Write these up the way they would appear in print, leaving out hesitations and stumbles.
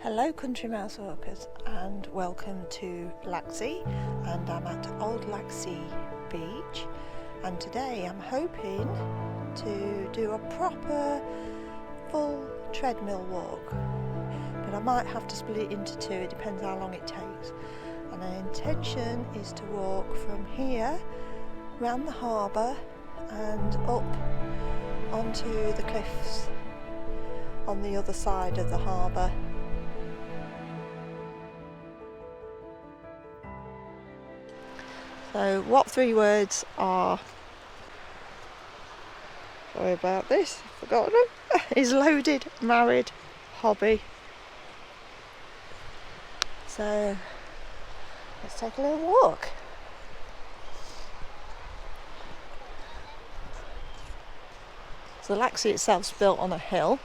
Hello country mouse walkers and welcome to Laxey, and I'm at Old Laxey beach, and today I'm hoping to do a proper full treadmill walk, but I might have to split it into two, it depends how long it takes. And my intention is to walk from here round the harbour and up onto the cliffs on the other side of the harbour. So what three words are, sorry about this, I've forgotten them, is loaded, married, hobby. So let's take a little walk. So Laxey itself is built on a hill.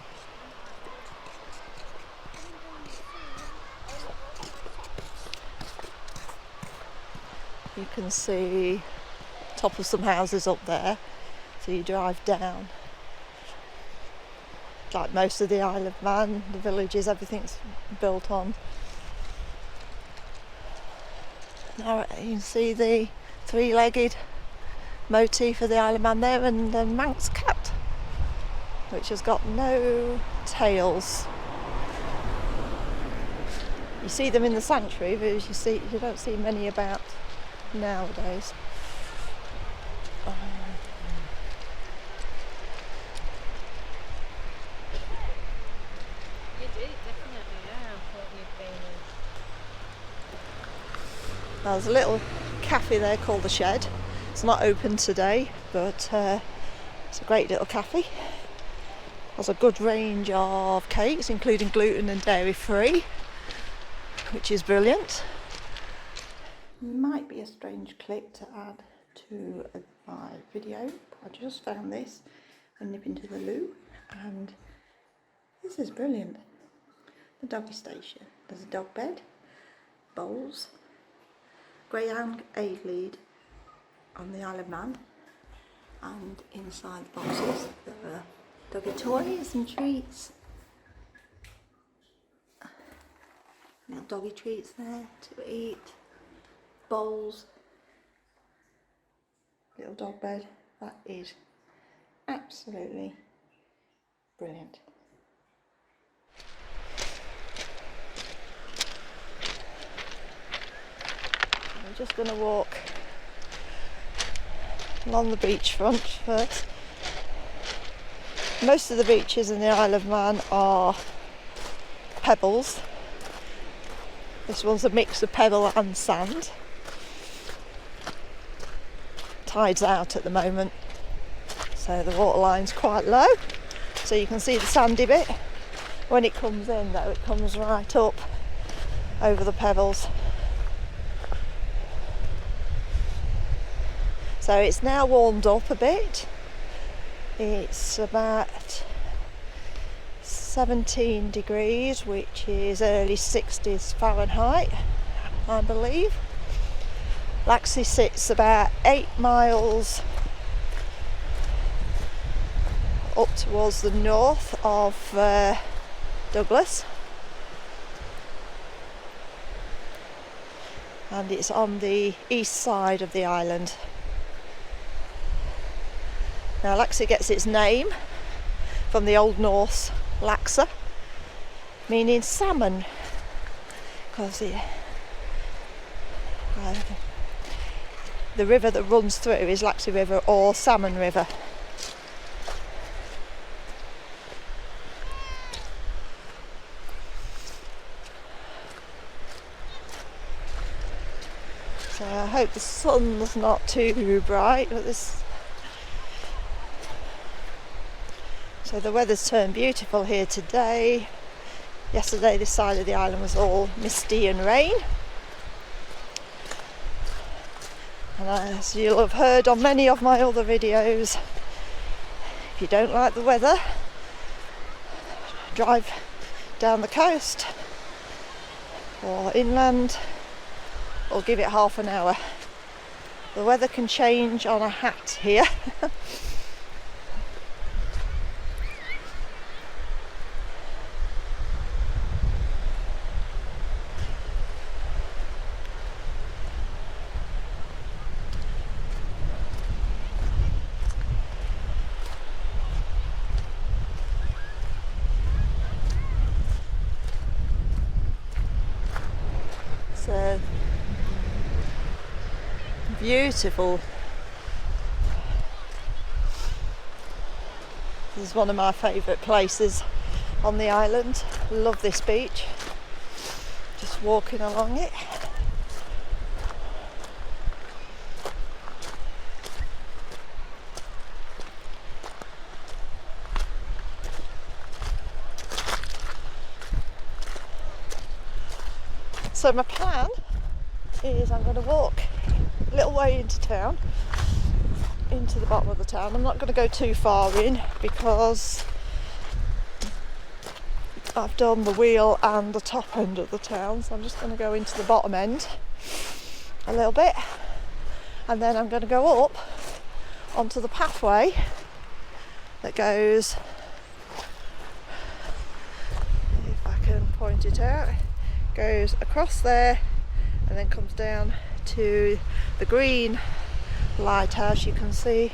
You can see top of some houses up there, so you drive down. Like most of the Isle of Man, the villages, everything's built on. Now you can see the three-legged motif of the Isle of Man there, and the Manx cat, which has got no tails. You see them in the sanctuary, but you don't see many about nowadays. You did, definitely, yeah, what you've been in. There's a little cafe there called The Shed. It's not open today, but it's a great little cafe. Has a good range of cakes, including gluten and dairy free, which is brilliant. Might be a strange clip to add to my video. I just found this and nip into the loo, and this is brilliant. The doggy station. There's a dog bed, bowls, greyhound aid lead on the Isle of Man, and inside the boxes there are doggy toys and treats. Little doggy treats there to eat. Bowls, little dog bed. That is absolutely brilliant. I'm just going to walk along the beachfront first. Most of the beaches in the Isle of Man are pebbles. This one's a mix of pebble and sand. Tide's out at the moment, so the water line's quite low, so you can see the sandy bit. When it comes in though, it comes right up over the pebbles. So it's now warmed up a bit. It's about 17 degrees, which is early 60s Fahrenheit, I believe. Laxey sits about 8 miles up towards the north of Douglas, and it's on the east side of the island. Now Laxey gets its name from the Old Norse Laxa, meaning salmon, because the river that runs through is Laxey River or Salmon River. So I hope the sun's not too bright, but so the weather's turned beautiful here today. Yesterday this side of the island was all misty and rain. And as you'll have heard on many of my other videos, if you don't like the weather, drive down the coast or inland, or give it half an hour. The weather can change on a hat here. Beautiful. This is one of my favourite places on the island. Love this beach. Just walking along it. So my plan is I'm going to walk a little way into town, into the bottom of the town. I'm not going to go too far in because I've done the wheel and the top end of the town, so I'm just going to go into the bottom end a little bit, and then I'm going to go up onto the pathway that goes, if I can point it out, goes across there and then comes down to the green lighthouse you can see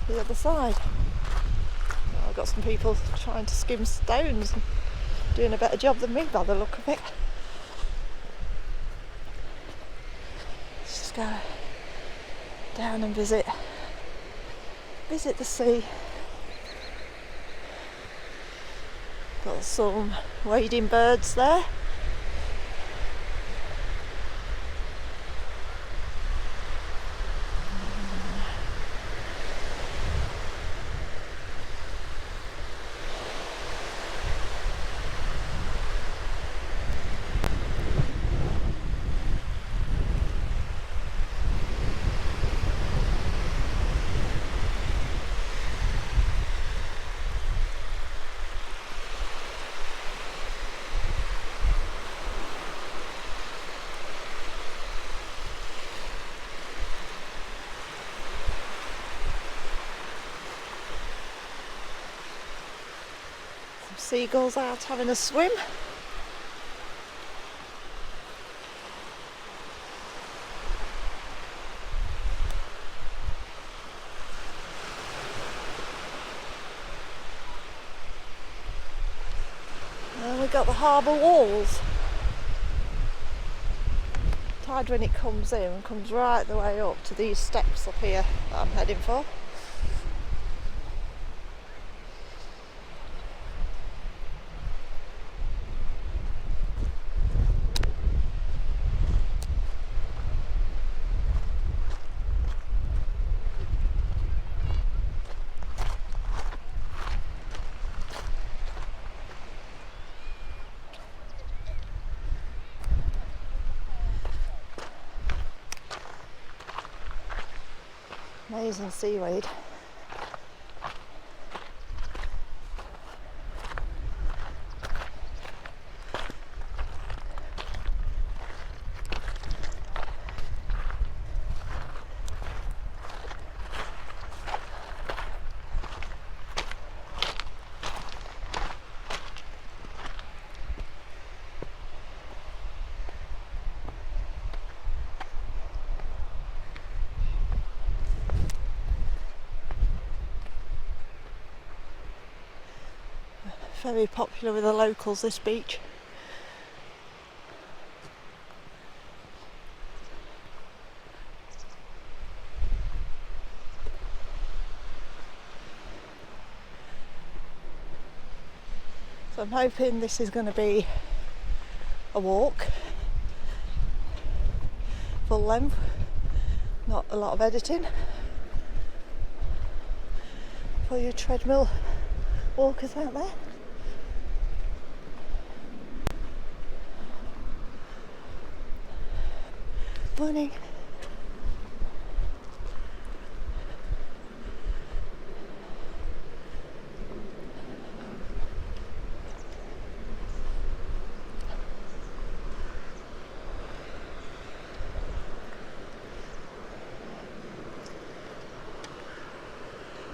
the other side. Oh, I've got some people trying to skim stones and doing a better job than me by the look of it. Let's just go down and visit the sea. Got some wading birds there. Seagulls out having a swim. And we've got the harbour walls. Tide when it comes in comes right the way up to these steps up here that I'm heading for. Amazing seaweed. Very popular with the locals, this beach. So I'm hoping this is going to be a walk, full length, not a lot of editing for your treadmill walkers out there. Morning.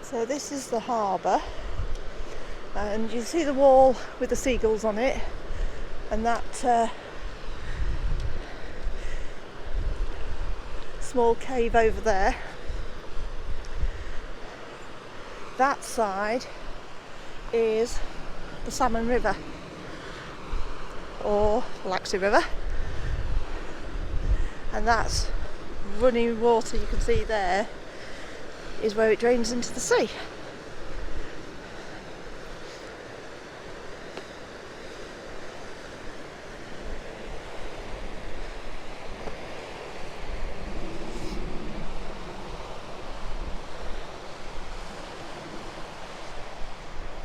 So this is the harbour, and you see the wall with the seagulls on it, and that small cave over there. That side is the Salmon River, or Laxey River, and that's running water you can see there is where it drains into the sea.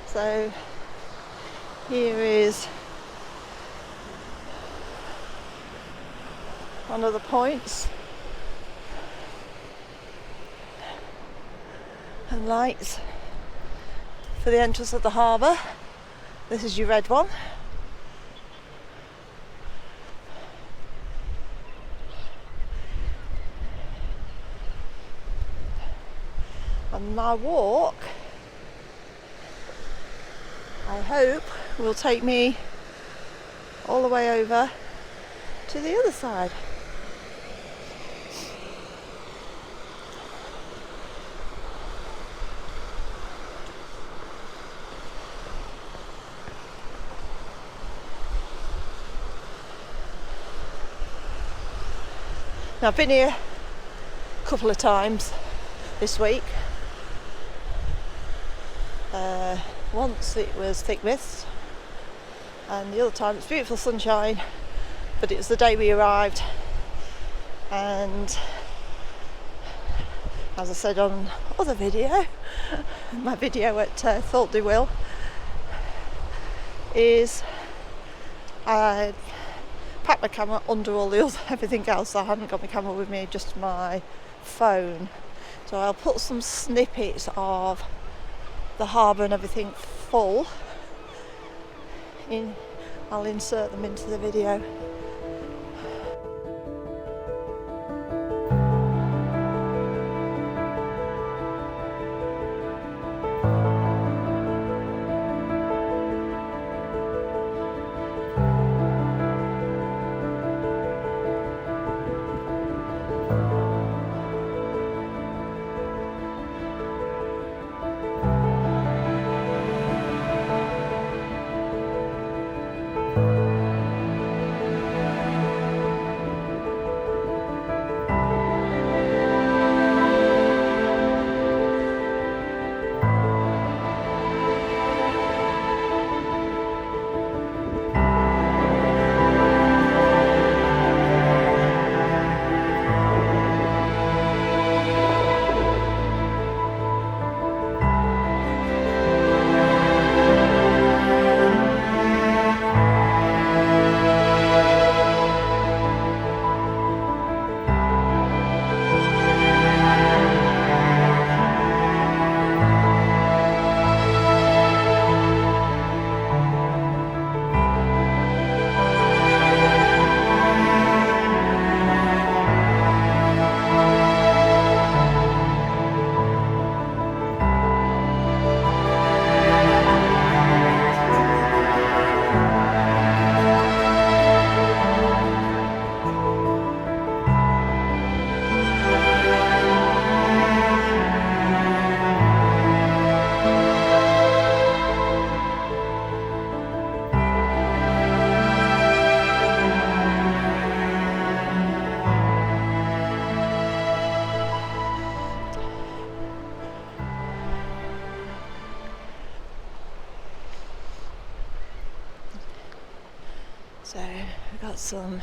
So here is one of the points and lights for the entrance of the harbour. This is your red one. And my walk, I hope, will take me all the way over to the other side. Now, I've been here a couple of times this week. Once it was thick mist, and the other time it's beautiful sunshine, but it was the day we arrived, and as I said on other video, my video at Thought They Will, is I packed my camera under all the other everything else. I hadn't got my camera with me, just my phone. So I'll put some snippets of the harbour and everything full in. I'll insert them into the video. So we've got some,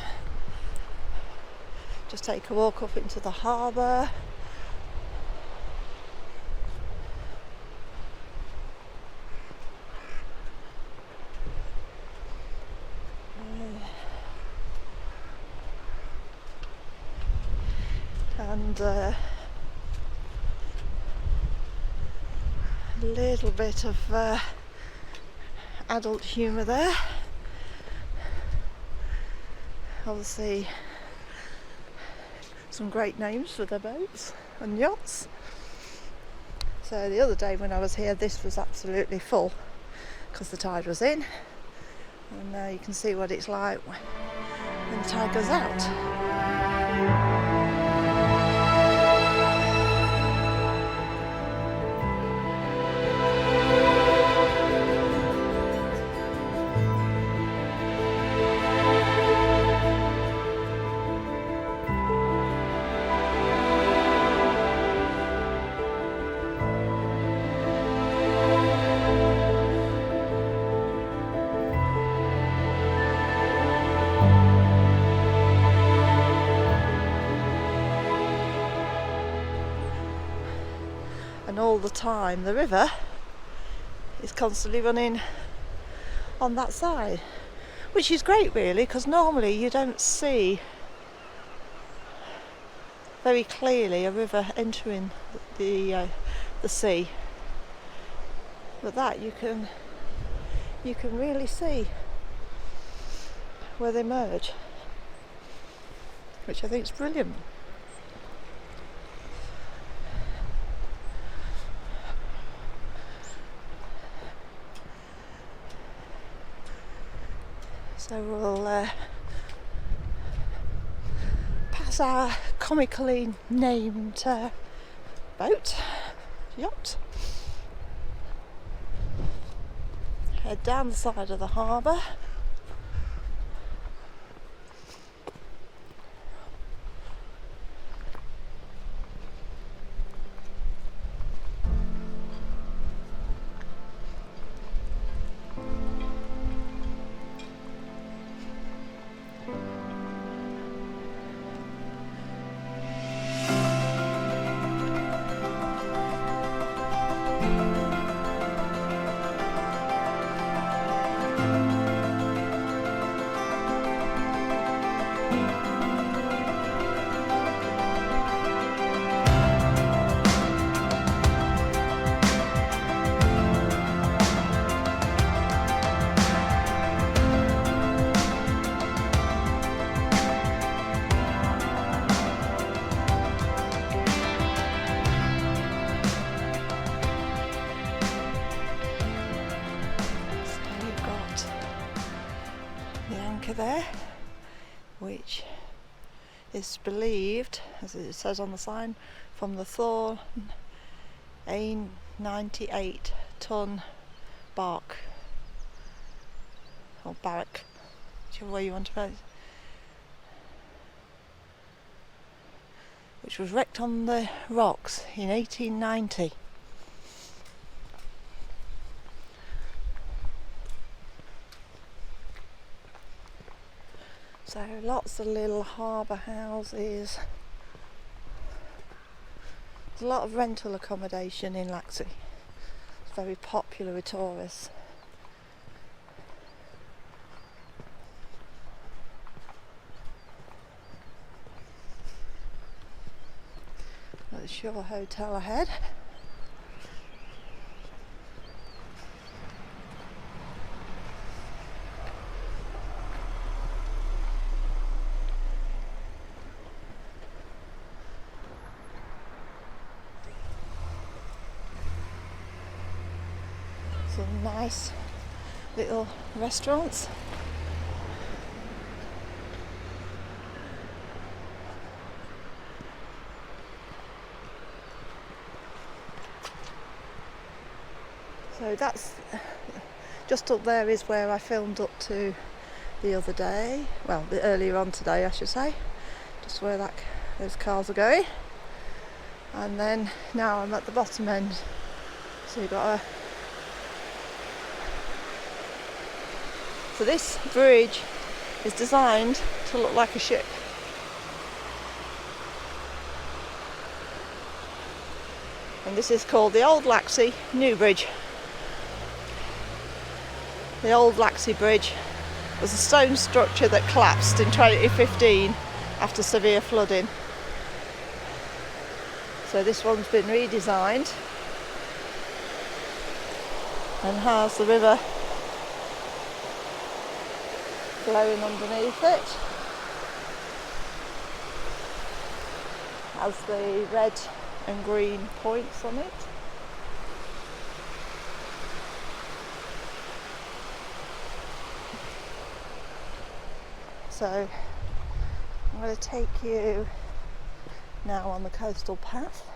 just take a walk up into the harbour. And a little bit of adult humour there. Obviously some great names for their boats and yachts. So the other day when I was here, this was absolutely full because the tide was in, and now you can see what it's like when the tide goes out. and all the time the river is constantly running on that side, which is great really, because normally you don't see very clearly a river entering the sea, but that you can really see where they merge, which I think is brilliant. So we'll pass our comically named boat, yacht, head down the side of the harbour. There, which is believed, as it says on the sign, from the Thorn a 98-ton bark or barrack, whichever way you want to put it, which was wrecked on the rocks in 1890. So lots of little harbour houses. There's a lot of rental accommodation in Laxey. It's very popular with tourists. Got the Shore Hotel ahead. Some nice little restaurants. So that's just up there is where I filmed up to the other day, well earlier on today I should say, just where those cars are going, and then now I'm at the bottom end, so you've got so this bridge is designed to look like a ship. And this is called the Old Laxey New Bridge. The Old Laxey Bridge was a stone structure that collapsed in 2015 after severe flooding. So this one's been redesigned and has the river flowing underneath it, has the red and green points on it. So I'm going to take you now on the coastal path.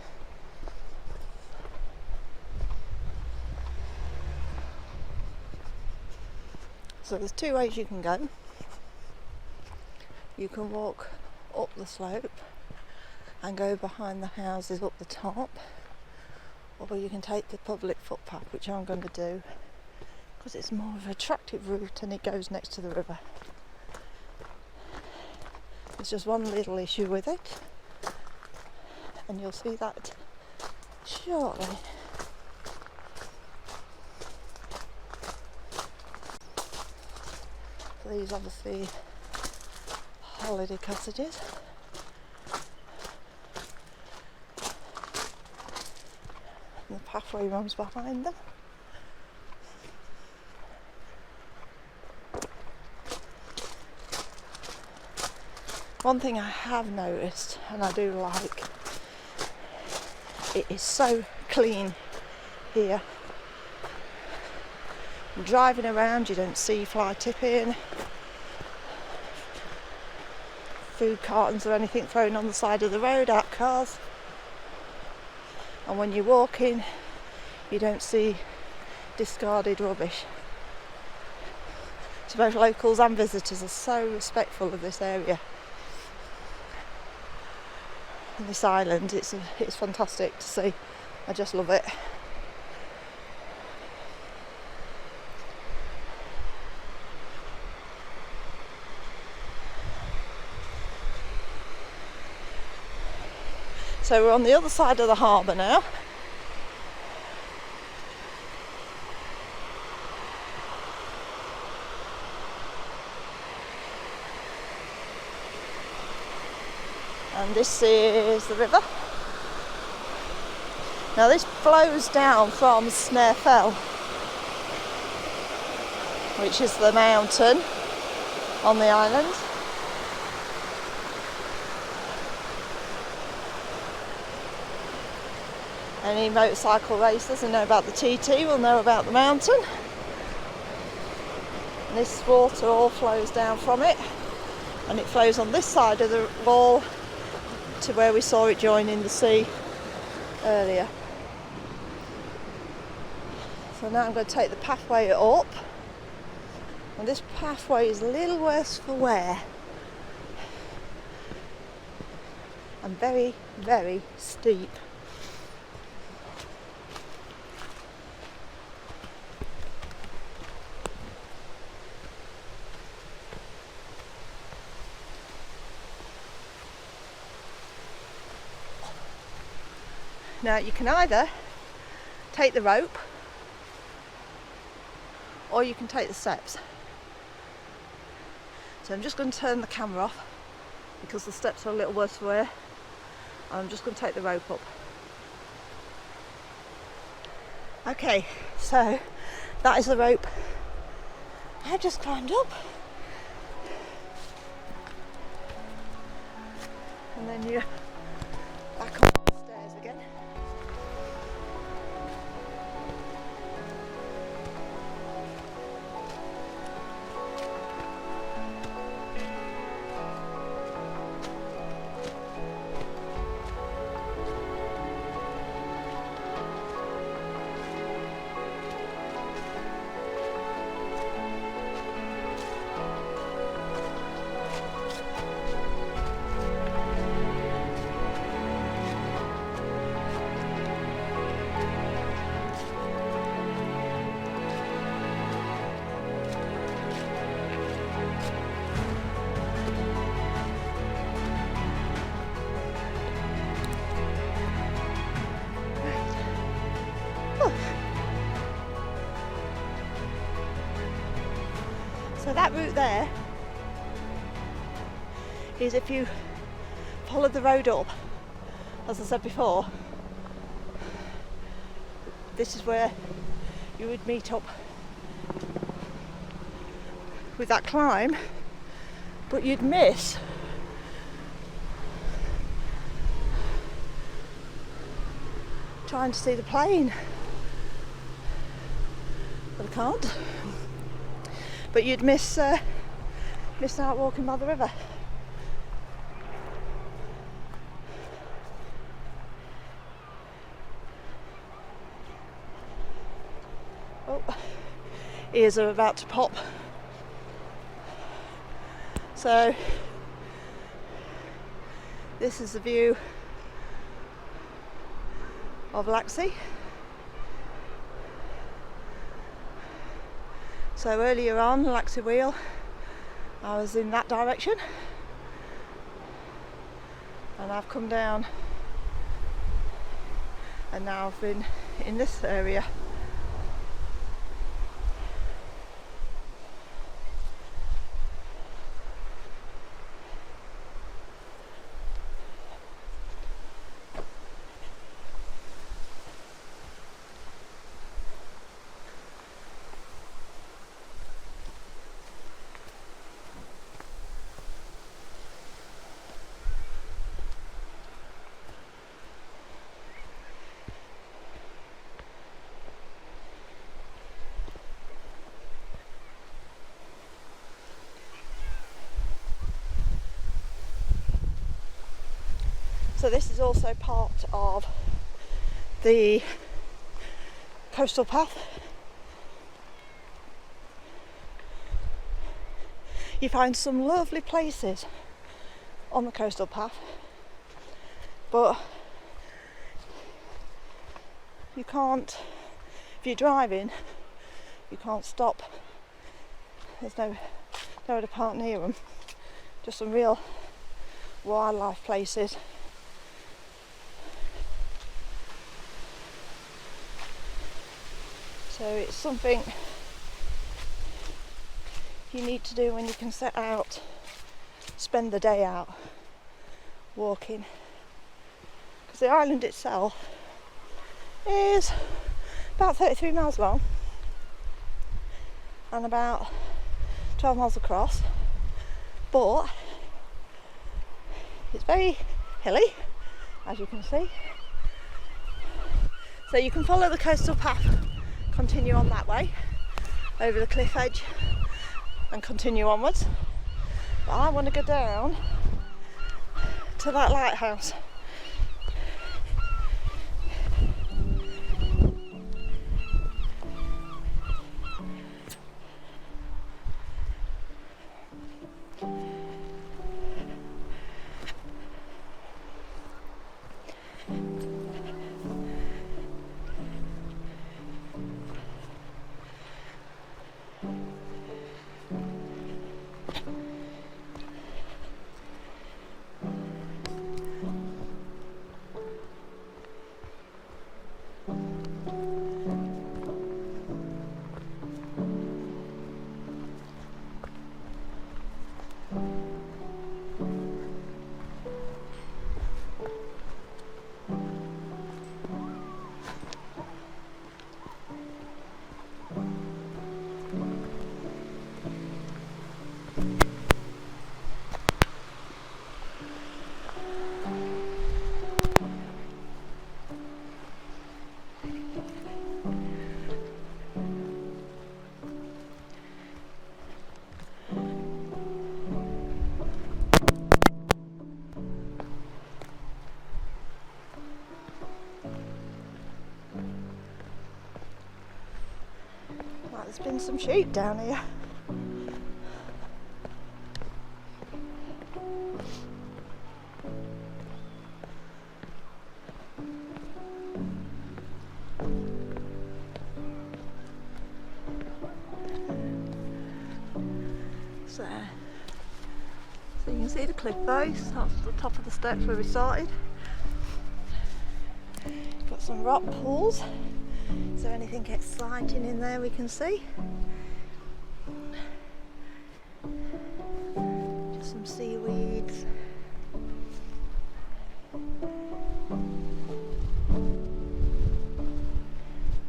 So there's two ways you can go. You can walk up the slope and go behind the houses up the top, or you can take the public footpath, which I'm going to do because it's more of an attractive route and it goes next to the river. There's just one little issue with it, and you'll see that shortly. These obviously holiday cottages. And the pathway runs behind them. One thing I have noticed, and I do like, it is so clean here. Driving around, you don't see fly tipping, food cartons or anything thrown on the side of the road out cars. And when you're walking, you don't see discarded rubbish. So both locals and visitors are so respectful of this area. And this island, it's fantastic to see. I just love it. So we're on the other side of the harbour now. And this is the river. Now this flows down from Snare Fell, which is the mountain on the island. Any motorcycle racers who know about the TT will know about the mountain. And this water all flows down from it, and it flows on this side of the wall to where we saw it joining the sea earlier. So now I'm going to take the pathway up, and this pathway is a little worse for wear and very, very steep. Now you can either take the rope or you can take the steps. So I'm just going to turn the camera off because the steps are a little worse for wear. I'm just going to take the rope up. Okay, so that is the rope I just climbed up. And then you're back up the stairs again. So that route there is if you followed the road up, as I said before, this is where you would meet up with that climb, but you'd miss trying to see the plane. But I can't. But you'd miss out walking by the river. Oh, ears are about to pop. So this is the view of Laxey. So earlier on, Laxey Wheel, I was in that direction, and I've come down and now I've been in this area. So this is also part of the coastal path. You find some lovely places on the coastal path, but you can't, if you're driving, you can't stop. There's nowhere to park near them. Just some real wildlife places. So it's something you need to do when you can set out, spend the day out walking. Because the island itself is about 33 miles long and about 12 miles across, but it's very hilly, as you can see. So you can follow the coastal path, continue on that way over the cliff edge and continue onwards, but I want to go down to that lighthouse. There's been some sheep down here. So you can see the cliff face. That's the top of the steps where we started. Got some rock pools. Is there anything exciting in there we can see? Just some seaweeds.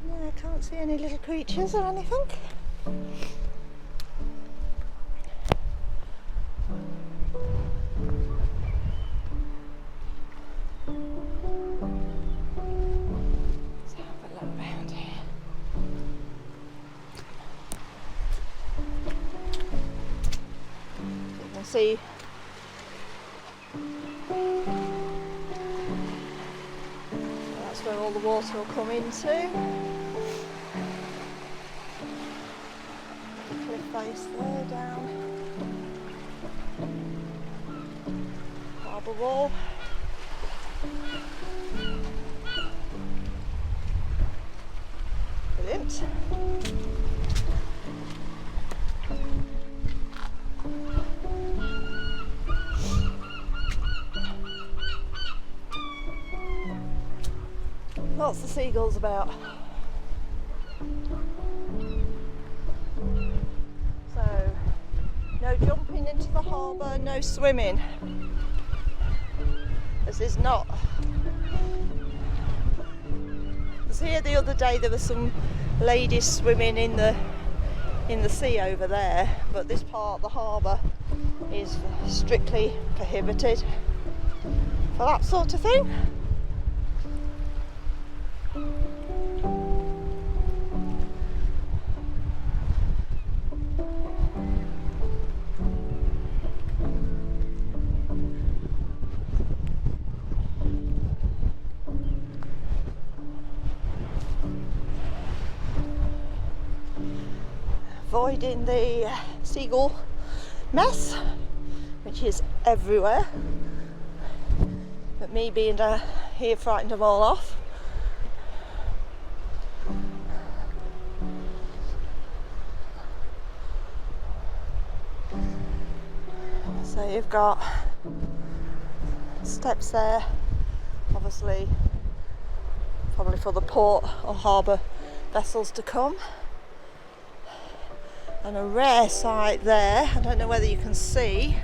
No, I can't see any little creatures or anything. See that's where all the water will come into. The cliff face there down. Harbour wall. Brilliant. What's the seagulls about? So, no jumping into the harbour, no swimming. This is not. I was here the other day, there were some ladies swimming in the sea over there, but this part of the harbour is strictly prohibited for that sort of thing. Avoiding the seagull mess, which is everywhere, but me being here frightened them all off. So you've got steps there, obviously probably for the port or harbour vessels to come. And a rare sight there, I don't know whether you can see,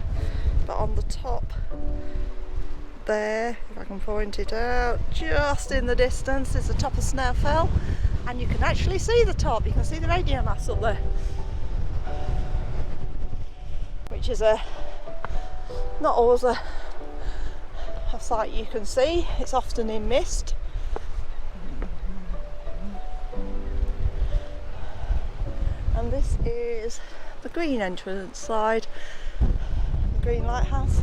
but on the top there, if I can point it out, just in the distance is the top of Snaefell, and you can actually see the top, you can see the radio mast up there, which is not always a sight you can see, it's often in mist. And this is the green entrance side, the green lighthouse.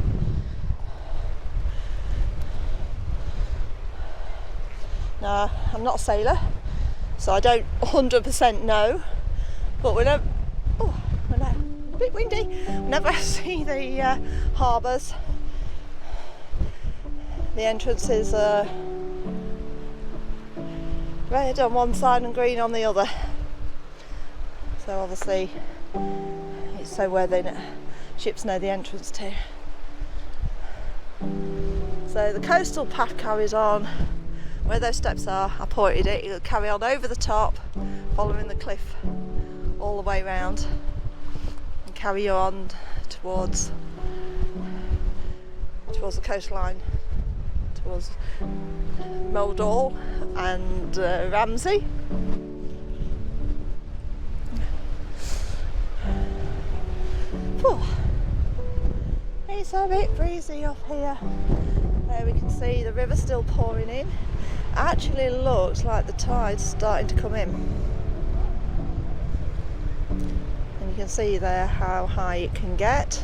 Now, I'm not a sailor, so I don't 100% know, but whenever, a bit windy, whenever I see the harbours, the entrance is red on one side and green on the other. So obviously it's so where the ships know the entrance to. So the coastal path carries on where those steps are. I pointed it, it'll carry on over the top, following the cliff all the way round and carry on towards the coastline, towards Moldall and Ramsey. It's a bit breezy up here. There we can see the river still pouring in. Actually looks like the tide's starting to come in. And you can see there how high it can get.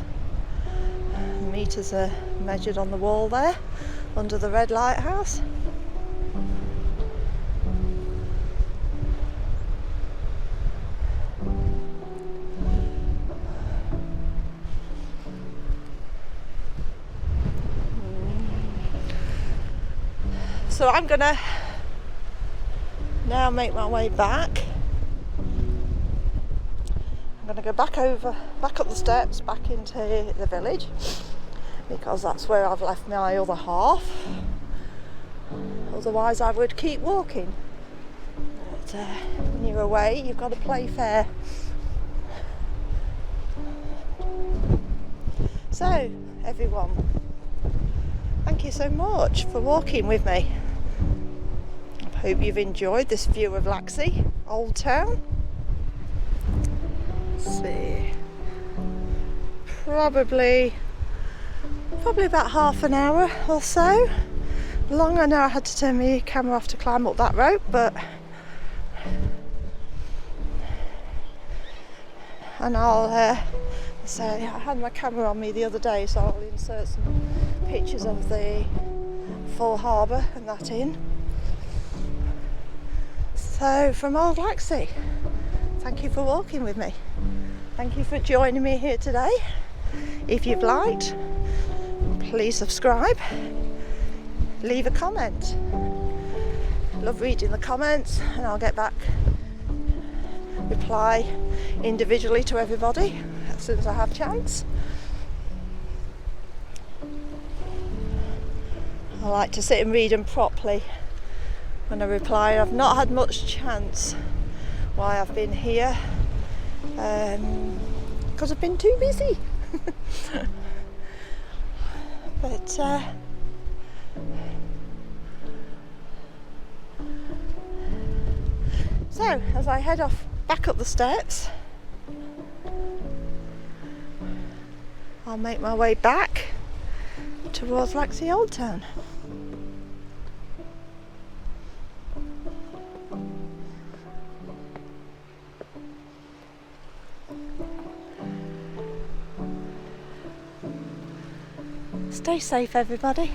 The meters are measured on the wall there, under the red lighthouse. So I'm gonna now make my way back. I'm gonna go back up the steps, back into the village, because that's where I've left my other half. Otherwise I would keep walking. But when you're away, you've got to play fair. So everyone, thank you so much for walking with me. I hope you've enjoyed this view of Laxey, Old Town. Let's see, probably about half an hour or so long. I know I had to turn my camera off to climb up that rope, and I'll say I had my camera on me the other day, so I'll insert some pictures of the full harbour and that in. So from Old Laxey, thank you for walking with me. Thank you for joining me here today. If you've liked, please subscribe, leave a comment. Love reading the comments, and I'll get back, reply individually to everybody as soon as I have a chance. I like to sit and read them properly when I replied, I've not had much chance while I've been here, because I've been too busy. But so as I head off back up the steps, I'll make my way back towards Laxey Old Town. Stay safe, everybody.